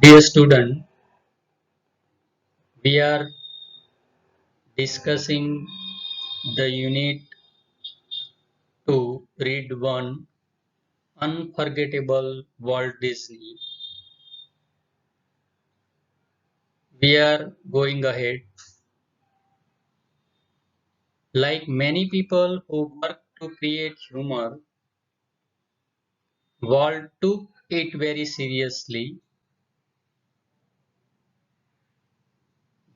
Dear student, we are discussing the unit to read one unforgettable Walt Disney. We are going ahead. Like many people who work to create humor, Walt took it very seriously.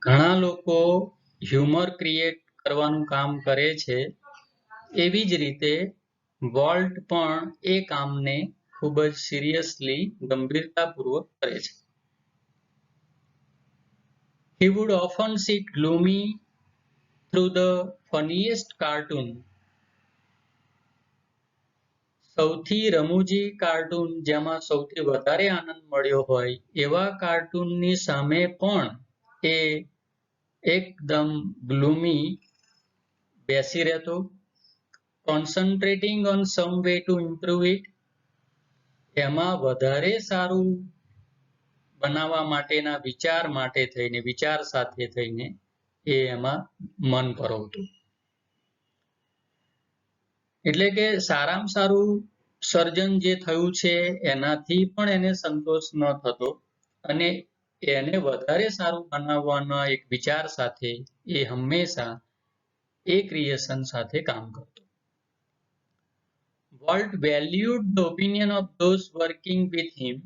ઘણા લોકો humour create કરવાનું કામ કરે છે એવી જ રીતે volt પણ એ કામને ખૂબ જ સિરિયસલી ગંભીરતાપૂર્વક કરે છે. He would often sit gloomy through the funniest cartoon. સૌથી રમૂજી કાર્ટૂન જેમાં સૌથી વધારે આનંદ મળ્યો હોય એવા કાર્ટૂનની સામે પણ એ એકદમ ગ્લુમી બેસી રહેતો. Concentrating on some way to improve it. એમાં વધારે સારું બનાવવા માટેના વિચાર સાથે થઈને એ એમાં મન પરોવતું. એટલે કે સારામાં સારું સર્જન જે થયું છે એનાથી પણ એને સંતોષ ન થતો અને એને વધારે સારું બનાવવાના એક વિચાર સાથે એ હંમેશા એ ક્રિએશન સાથે કામ કરતો. Walt valued the opinion of those working with him.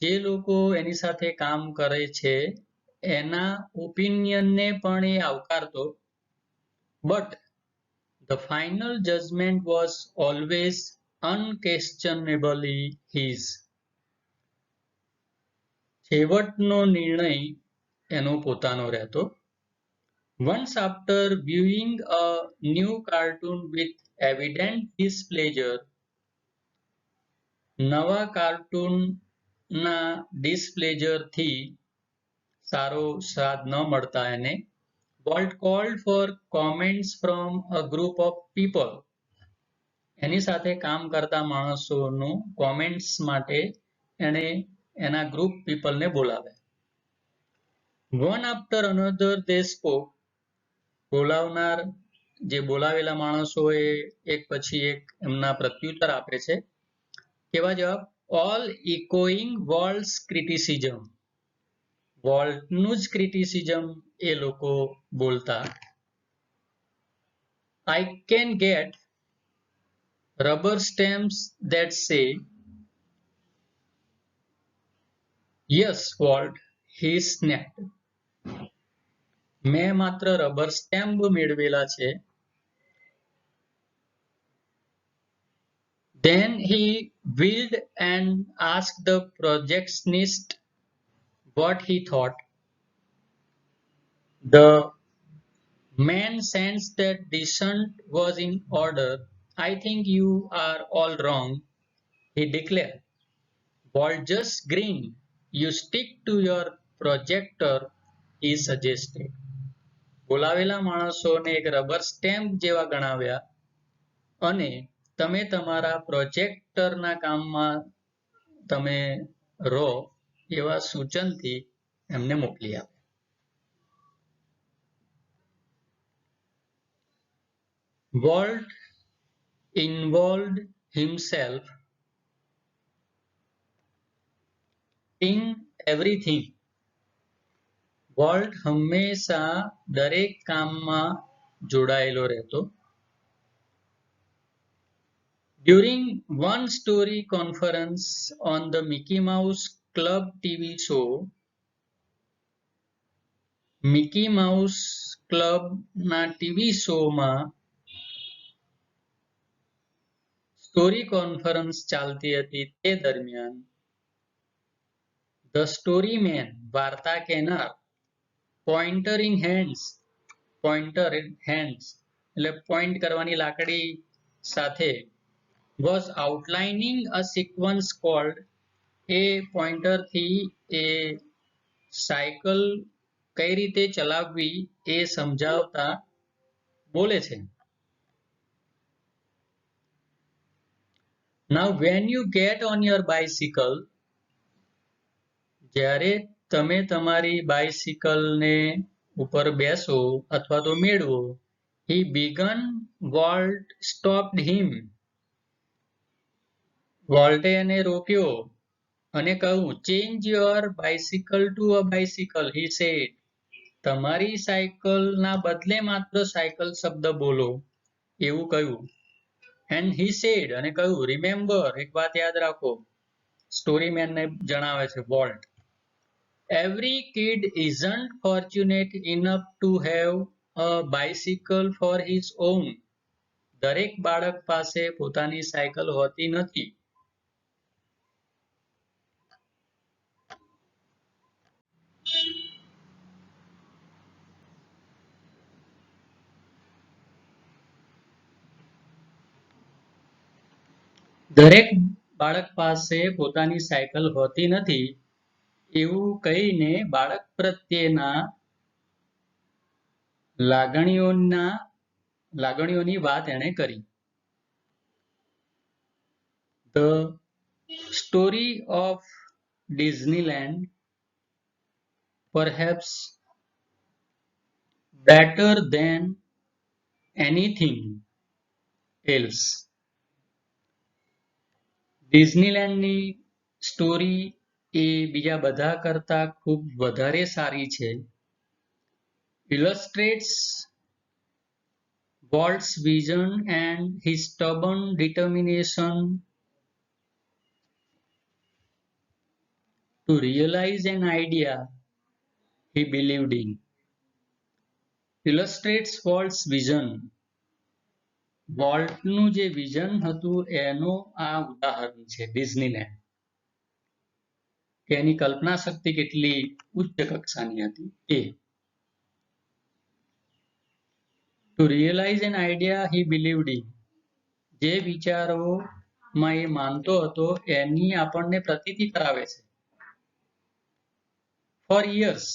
જે લોકો એની સાથે કામ કરે છે એના ઓપિનિયનને પણ એ આવકારતો. But the final judgment was always unquestionably his. છેવટનો નિર્ણય એનો પોતાનો રહેતો. Once after viewing a new cartoon with evident displeasure, નવા કાર્ટૂનના ડિસ્પ્લેઝરથી સારો સ્વાદ ન મળતા એને Walt called for comments from a group of people. એની સાથે કામ કરતા માણસોનું કોમેન્ટ્સ માટે એણે એના ગ્રુપ પીપલને બોલાવ્યા. One after another they spoke. બોલાવનાર જે બોલાવેલા માણસો એક પછી એક એમના પ્રત્યુત્તર આપે છે. કેવા જવાબ? All echoing Walt's criticism. વોલ્ટનું જ ક્રિટિસિઝમ એ લોકો બોલતા. I can get rubber stamps that say, yes, Walt, he snapped. મેં માત્ર રબર સ્ટેમ્પ મેળવેલા છે. Then he wheeled and asked the projectionist what he thought. The man sensed that dissent was in order. I think you are all wrong, he declared. Walt just grinned. You stick to your projector, he suggested. બોલાવેલા માણસોને એક rubber stamp જેવા ગણાવ્યા અને તમે તમારા પ્રોજેક્ટરના કામમાં તમે રહો એવા સૂચનથી એમને મોકલી આપ્યા. Walt involved himself in everything. Volt હંમેશા દરેક કામમાં જોડાયેલો રહેતો. During one story conference on the Mickey Mouse Club TV show, Mickey Mouse Club ના ટીવી શોમાં સ્ટોરી કોન્ફરન્સ ચાલતી હતી તે દરમિયાન The Storyman વાર્તા કહેનાર pointer in hands એટલે પોઈન્ટ કરવાની લાકડી સાથે was outlining a sequence called એ પોઈન્ટરથી એ સાયકલ કઈ રીતે ચલાવવી એ સમજાવતા બોલે છે. Now when you get on your bicycle, જ્યારે તમે તમારી બાઇસિકલને ઉપર બેસો અથવા તો મેળવો, he began, Walt stopped him. વોલ્ટે એને રોક્યો અને કહ્યું, change your bicycle to a bicycle, he said. તમારી સાયકલના બદલે માત્ર સાયકલ શબ્દ બોલો, એવું કહ્યું. And he said, અને કહ્યું, remember, એક વાત યાદ રાખો, સ્ટોરીમેનને જણાવે છે volt. Every kid isn't fortunate enough to have a bicycle for his own. દરેક બાળક પાસે પોતાની સાયકલ હોતી નથી. દરેક બાળક પાસે પોતાની સાયકલ હોતી નથી એવું કહીને બાળક પ્રત્યેના લાગણીઓની વાત એણે કરી. The story of Disneyland, perhaps better than anything else. ડિઝનીલેન્ડની સ્ટોરી એ બીજા બધા કરતા ખૂબ વધારે સારી છે. Illustrates Walt's vision and his stubborn determination to realize an idea he believed in. Illustrates Walt's vision. વોલ્ટનું જે વિઝન હતું એનું આ ઉદાહરણ છે ડિઝનીલેન્ડ, કે એની કલ્પના શક્તિ કેટલી ઉચ્ચ કક્ષાની હતી તે. To realize an idea he believed in. જે વિચારોમાં એ માનતો હતો એની આપણને પ્રતીતિ કરાવે છે. For years,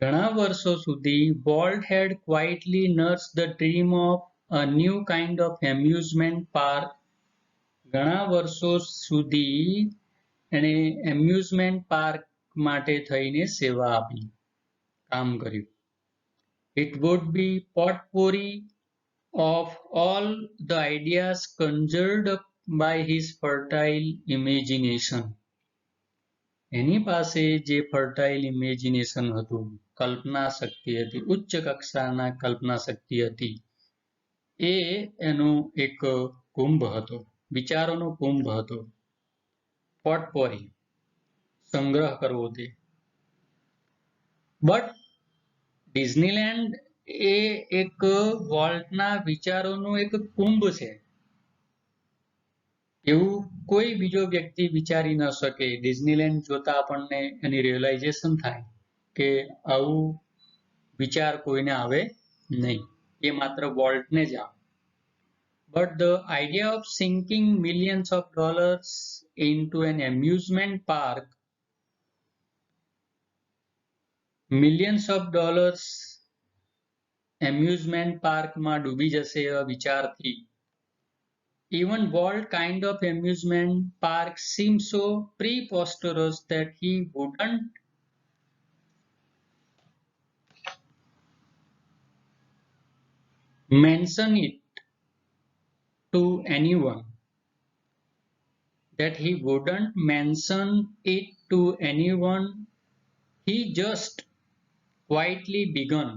ઘણા વર્ષો સુધી, Walt had quietly nursed the dream of a new kind of amusement park. ઘણા વર્ષો સુધી એણે એમ્યુઝમેન્ટ પાર્ક માટે થઈને સેવા આપી, કામ કર્યું. It would be potpourri of all the ideas conjured up by his fertile imagination. એની પાસે જે ફર્ટાઇલ ઇમેજિનેશન હતું, કલ્પના શક્તિ હતી, ઉચ્ચ કક્ષાના કલ્પના શક્તિ હતી, એ એનો એક કુંભ હતો, વિચારોનો કુંભ હતો. પોટપોરી, સંગ્રહ કરવો તે. બટ ડિઝનીલેન્ડ એ એક વોલ્ટના વિચારોનું એક કુંભ છે એવું કોઈ બીજો વ્યક્તિ વિચારી ન શકે. ડિઝનીલેન્ડ જોતા આપણને એની રિયલાઇઝેશન થાય કે આવું વિચાર કોઈને આવે નહીં, એ માત્ર વોલ્ટને જ આવે. But the idea of sinking millions of dollars into an amusement park, millions of dollars amusement પાર્કમાં ડૂબી જશે એવા વિચારથી, even Walt kind of amusement park seemed so preposterous that he wouldn't mention it to anyone. He just quietly began.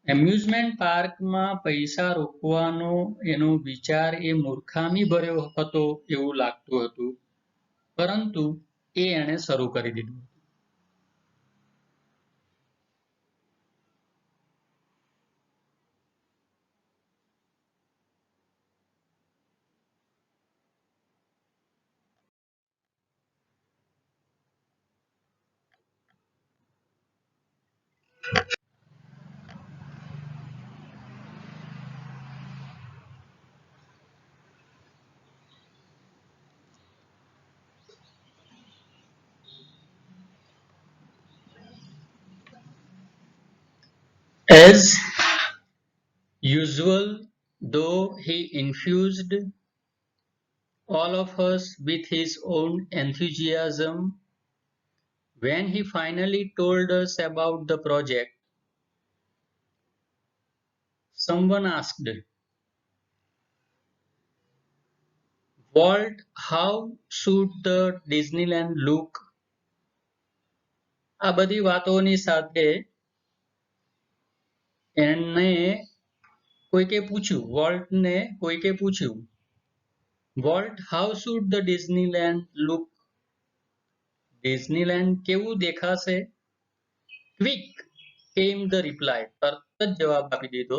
Amusement પાર્કમાં પૈસા રોકવાનો એનો વિચાર એ મૂર્ખામી ભર્યો હતો એવું લાગતું હતું, પરંતુ એ એણે શરૂ કરી દીધું. As usual, though, he infused all of us with his own enthusiasm. When he finally told us about the project, someone asked, Walt, how should the Disneyland look? આ બધી વાતોની સાથે એને કોઈકે પૂછ્યું, વોલ્ટને કોઈકે પૂછ્યું, volt, how should the Disneyland look? Disneyland કેવું દેખાશે? Quick came the reply. તરત જ જવાબ આપી દીધો.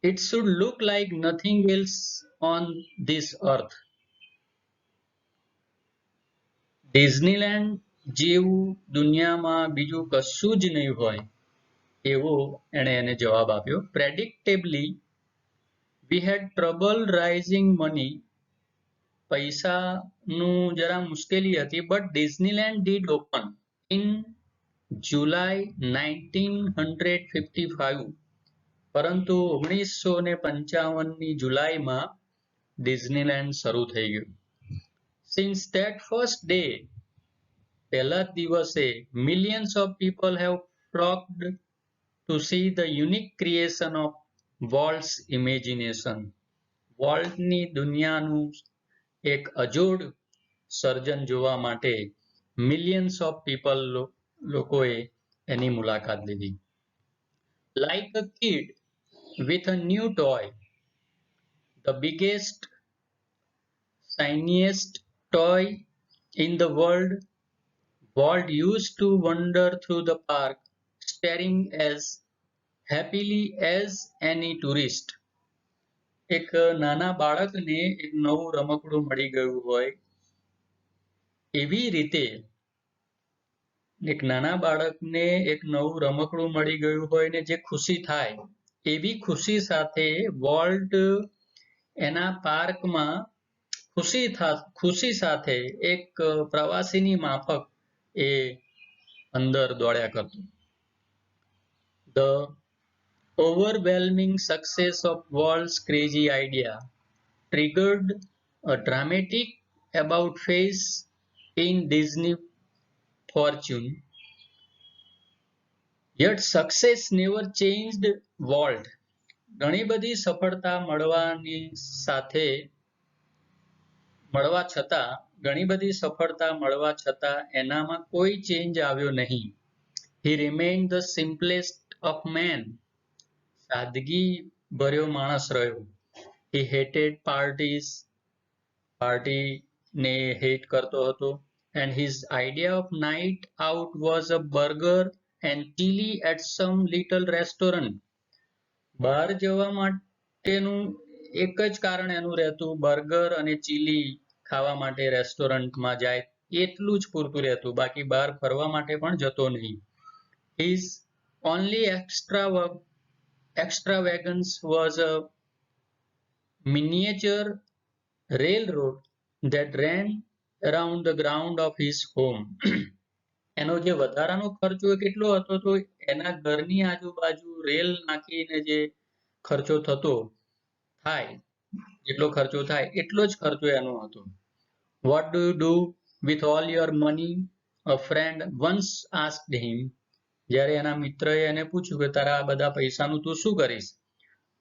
It should look like nothing else on this earth. Disneyland જેવું દુનિયામાં બીજું કશું જ નહીં હોય એવો એને જવાબ આપ્યો. Predictably, we had trouble raising money. પૈસાનું જરા મુશ્કેલી હતી, but Disneyland did open in July 1955. પરંતુ 1955ની જુલાઈમાં ડિઝનીલેન્ડ શરૂ થઈ ગયું. Since that first day, પહેલા જ દિવસે millions of people have flocked to see the unique creation of Walt's imagination. વોલ્ટની દુનિયાનું એક અજોડ સર્જન જોવા માટે મિલિયન્સ ઓફ પીપલ લોકોએ એની મુલાકાત લીધી. Like a kid with a new toy, the biggest, shiniest toy in the world, Walt used to wander through the park, staring as happily as any tourist. એક નાના બાળકને એક નવું રમકડું મળી ગયું હોય એવી રીતે એક નાના બાળકને એક નવું રમકડું મળી ગયું હોય ને જે ખુશી થાય એવી ખુશી સાથે વોલ્ટ એના પાર્કમાં ખુશી સાથે એક પ્રવાસીની માફક એ અંદર દોડ્યા કરતો. The overwhelming success of Walt's crazy idea triggered a dramatic about face in Disney fortune. Yet success never changed Walt. ઘણી બધી સફળતા મળવા છતાં એનામાં કોઈ ચેન્જ આવ્યો નહીં. He remained the simplest of men. સાદગી ભર્યો માણસ રહ્યો. He hated parties. પાર્ટીને હેટ કરતો હતો. And his idea of night out was a burger and chili at some little restaurant. બહાર જવા માટેનું એક જ કારણ એનું રહેતું, બર્ગર અને ચીલી ખાવા માટે રેસ્ટોરન્ટમાં જાય એટલું જ પૂરતું રહેતું, બાકી બહાર ફરવા માટે પણ જતો નહીં. His only extravagance was a miniature railroad that ran around the ground of his home. એનો જે વધારાનો ખર્ચો કેટલો હતો તો એના ઘરની આજુબાજુ રેલ નાખીને જે ખર્ચો થાય જેટલો ખર્ચો થાય એટલો જ ખર્ચો એનો હતો. What do you do with all your money? A friend once asked him. જ્યારે એના મિત્રએ એને પૂછ્યું કે તારા આ બધા પૈસાનું તું શું કરીશ?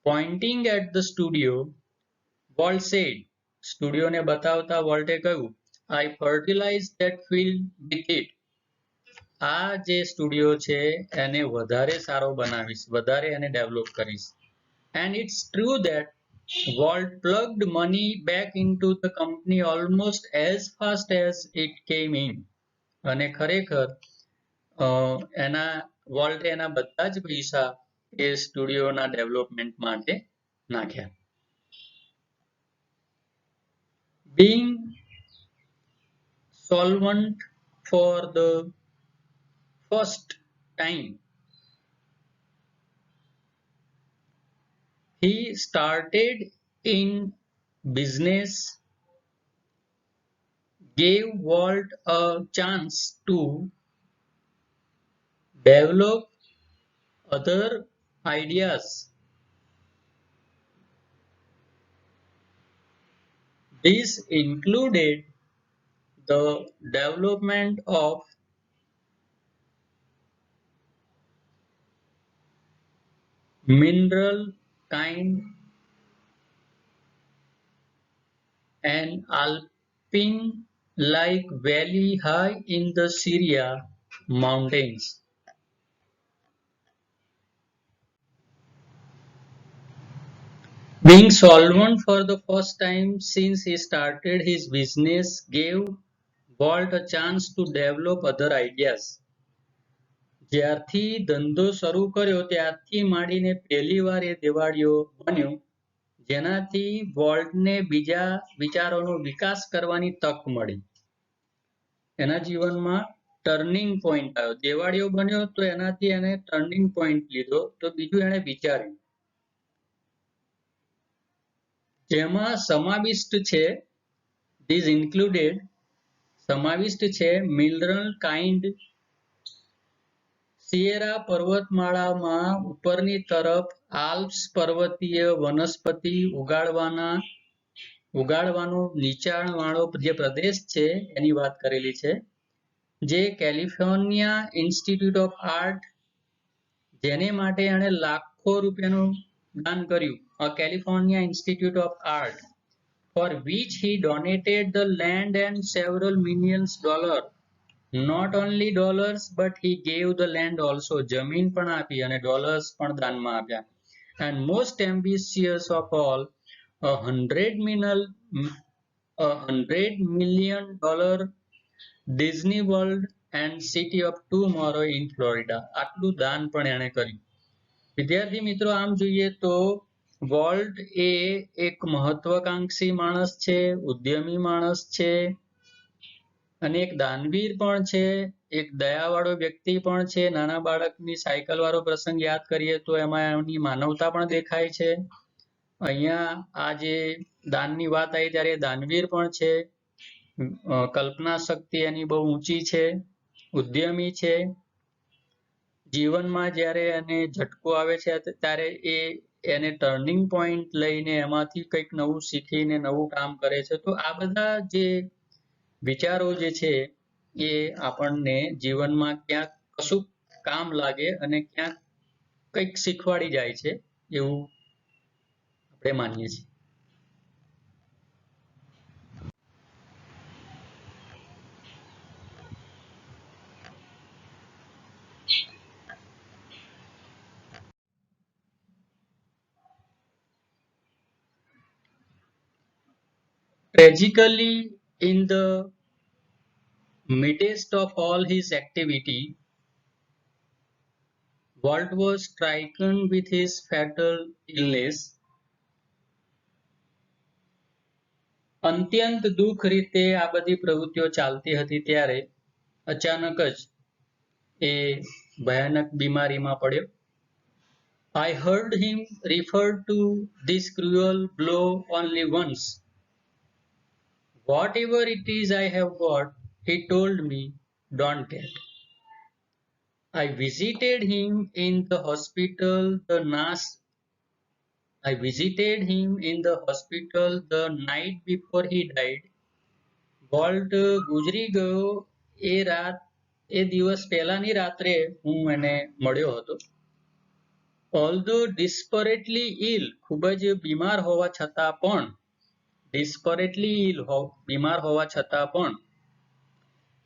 Pointing at the studio, Walt said. સ્ટુડિયોને બતાવતા વોલ્ટે કહ્યું, I fertilize that field with it. આ જે સ્ટુડિયો છે એને વધારે સારો બનાવીશ, વધારે એને ડેવલપ કરીશ. And it's true that Walt plugged money back into the company almost as fast as it came in. અને ખરેખર વોલ્ટે એના બધા જ પૈસા એ સ્ટુડિયોના ડેવલપમેન્ટ માટે નાખ્યા. Being solvent for the first time, he started in business, gave Walt a chance to develop other ideas. This included the development of mineral kind and alpine like valley high in the Syria mountains. Being solvent for the first time since he started his business gave Walt a chance to develop other ideas. જ્યારથી ધંધો શરૂ કર્યો ત્યારથી માંડીને પહેલીવાર એ દેવાળીઓ બન્યો જેનાથી વોલ્ટને બીજા વિચારોનો વિકાસ કરવાની તક મળી. એના જીવનમાં ટર્નિંગ પોઈન્ટ આવ્યો. દેવાળીઓ બન્યો તો એનાથી એને ટર્નિંગ પોઈન્ટ લીધો તો બીજું એને વિચાર્યું. જેમાં સમાવિષ્ટ છે these included સમાવિષ્ટ છે મિનરલ કાઇન્ડ સિયેરા પર્વતમાળામાં ઉપરની તરફ આલ્પ્સ પર્વતીય વનસ્પતિ ઉગાડવાનો નીચાણવાળો જે પ્રદેશ છે એની વાત કરેલી છે. જે કેલિફોર્નિયા ઇન્સ્ટિટ્યૂટ ઓફ આર્ટ જેને માટે એણે લાખો રૂપિયાનું દાન કર્યું. California institute of art for which he donated the land and several millions dollars. Not only dollars but he gave the land also. જમીન પણ આપી અને ડોલર્સ પણ દાનમાં આપ્યા. And most ambitious of all, $100 million Disney World and City of Tomorrow in Florida. આટલું દાન પણ એણે કર્યું. વિદ્યાર્થી મિત્રો આમ જોઈએ તો વોલ્ટ એ એક મહત્વાકાંક્ષી માણસ છે, ઉદ્યમી માણસ છે અને એક દાનવીર પણ છે, એક દયાવાળો વ્યક્તિ પણ છે. નાના બાળકની સાયકલ વાળો પ્રસંગ યાદ કરીએ તો એમાં એમની માનવતા પણ દેખાય છે. અહીંયા આ જે દાનની વાત આવી ત્યારે દાનવીર પણ છે. કલ્પના શક્તિ એની બહુ ઊંચી છે, ઉદ્યમી છે. જીવનમાં જ્યારે એને ઝટકો આવે છે ત્યારે એને ટર્નિંગ પોઈન્ટ લઈને એમાંથી કંઈક નવું શીખીને નવું કામ કરે છે. તો આ બધા જે વિચારો જે છે એ આપણને જીવનમાં ક્યાંક કશું કામ લાગે અને ક્યાંક કંઈક શીખવાડી જાય છે એવું આપણે માનીએ છીએ. Tragically, in the midst of all his activity, Walt was stricken with his fatal illness. અત્યંત દુઃખ રીતે આ બધી પ્રવૃત્તિઓ ચાલતી હતી ત્યારે અચાનક જ એ ભયાનક બીમારીમાં પડ્યો. I heard him refer to this cruel blow only once. Whatever it is I have got, he told me, don't get. I visited him in the hospital the night before he died. Volt ગુજરી ગયો એ દિવસ પહેલાની રાત્રે હું એને મળ્યો હતો. Although desperately ill, ખૂબ જ બીમાર હોવા છતાં પણ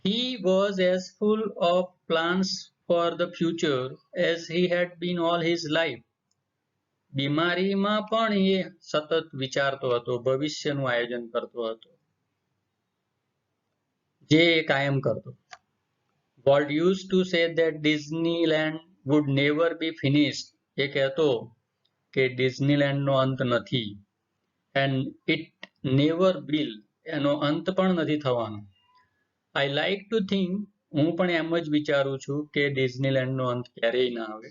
he was as full of plans for the future as he had been all his life. બીમારીમાં પણ એ સતત વિચારતો હતો, ભવિષ્યનું આયોજન કરતો હતો, જે કાયમ કરતો. Walt used to say that Disneyland would never be finished. એ કહેતો કે ડિઝનીલેન્ડનો અંત નથી. And it never will. એનો અંત પણ નથી થવાનો. I like to think, હું પણ એમ જ વિચારું છું કે ડિઝનીલેન્ડનો અંત ક્યારેય ના આવે.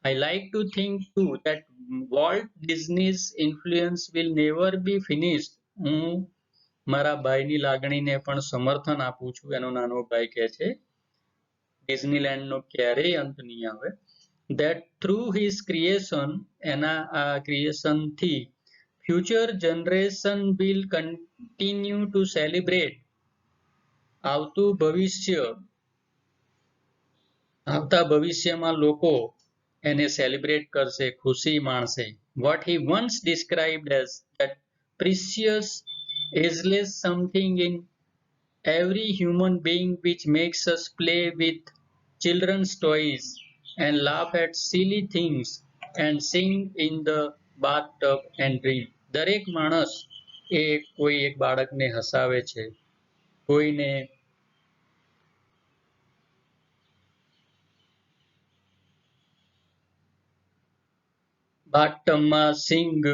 I like to think too that Walt Disney's influence will never be finished. હું મારા ભાઈની લાગણીને પણ સમર્થન આપું છું. એનો નાનો ભાઈ કહે છે ડિઝનીલેન્ડનો ક્યારેય અંત નહીં આવે. That through his creation, એના આ ક્રિએશનથી future generation will continue to celebrate. આવતું ભવિષ્ય આવતા ભવિષ્યમાં લોકો એને સેલિબ્રેટ કરશે, ખુશી માણશે. What he once described as that precious, ageless something in every human being which makes us play with children's toys and laugh at silly things and sing in the bathtub and dream. દરેક માણસ એ કોઈ એક બાળકને હસાવે છે, કોઈને બાથટબમાં સિંગ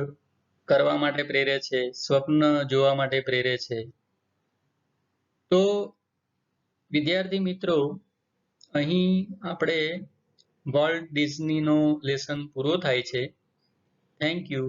કરવા માટે પ્રેરે છે, સ્વપ્ન જોવા માટે પ્રેરે છે. તો વિદ્યાર્થી મિત્રો, અહીં આપણે વોલ્ટ ડિઝનીનો લેસન પૂરો થાય છે. Thank you.